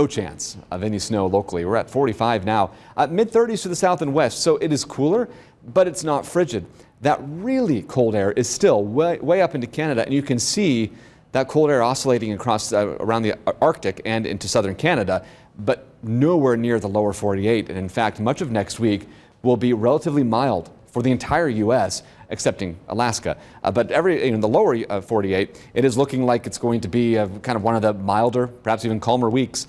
No chance of any snow locally. We're at 45 now. Mid-30s to the south and west, so it is cooler, but it's not frigid. That really cold air is still way up into Canada, and you can see that cold air oscillating across around the Arctic and into southern Canada, but nowhere near the lower 48. And in fact, much of next week will be relatively mild for the entire U.S., excepting Alaska. But in the lower 48, it is looking like it's going to be kind of one of the milder, perhaps even calmer weeks.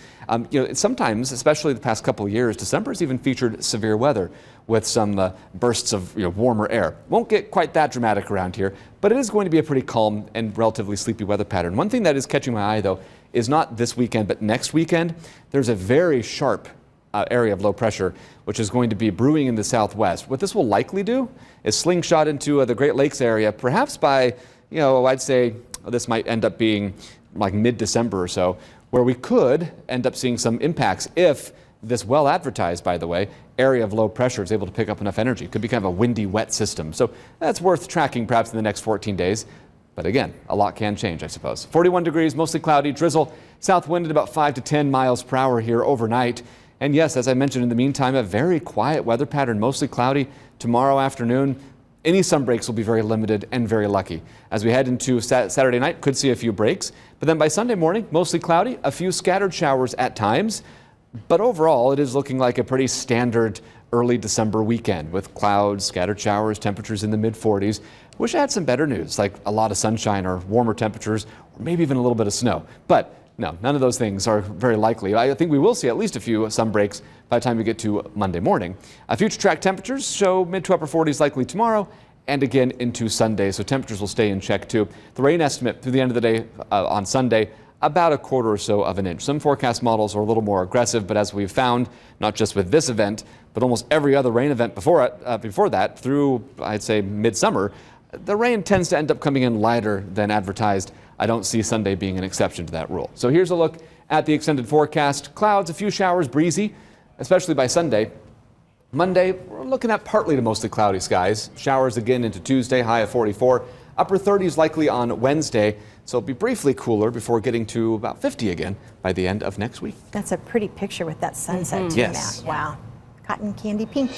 Sometimes, especially the past couple of years, December has even featured severe weather with some bursts of warmer air. Won't get quite that dramatic around here, but it is going to be a pretty calm and relatively sleepy weather pattern. One thing that is catching my eye, though, is not this weekend, but next weekend. There's a very sharp area of low pressure, which is going to be brewing in the southwest. What this will likely do is slingshot into the Great Lakes area, perhaps by, I'd say this might end up being like mid-December or so, where we could end up seeing some impacts if this well-advertised, by the way, area of low pressure is able to pick up enough energy. It could be kind of a windy, wet system. So that's worth tracking perhaps in the next 14 days. But again, a lot can change, I suppose. 41 degrees, mostly cloudy, drizzle, south wind at about 5 to 10 miles per hour here overnight. And yes, as I mentioned in the meantime, a very quiet weather pattern, mostly cloudy tomorrow afternoon. Any sun breaks will be very limited and very lucky. As we head into Saturday night, could see a few breaks. But then by Sunday morning, mostly cloudy, a few scattered showers at times. But overall, it is looking like a pretty standard early December weekend with clouds, scattered showers, temperatures in the mid-40s. Wish I had some better news, like a lot of sunshine or warmer temperatures, or maybe even a little bit of snow. But no, none of those things are very likely. I think we will see at least a few sun breaks by the time we get to Monday morning. Future track temperatures show mid to upper 40s likely tomorrow and again into Sunday, so temperatures will stay in check too. The rain estimate through the end of the day on Sunday, about a quarter or so of an inch. Some forecast models are a little more aggressive, but as we've found, not just with this event, but almost every other rain event before that through, I'd say, midsummer, the rain tends to end up coming in lighter than advertised. I don't see Sunday being an exception to that rule. So here's a look at the extended forecast. Clouds, a few showers, breezy, especially by Sunday. Monday, we're looking at partly to mostly cloudy skies. Showers again into Tuesday, high of 44. Upper 30s likely on Wednesday. So it'll be briefly cooler before getting to about 50 again by the end of next week. That's a pretty picture with that sunset too, Yes. Matt. Wow. Cotton candy pink.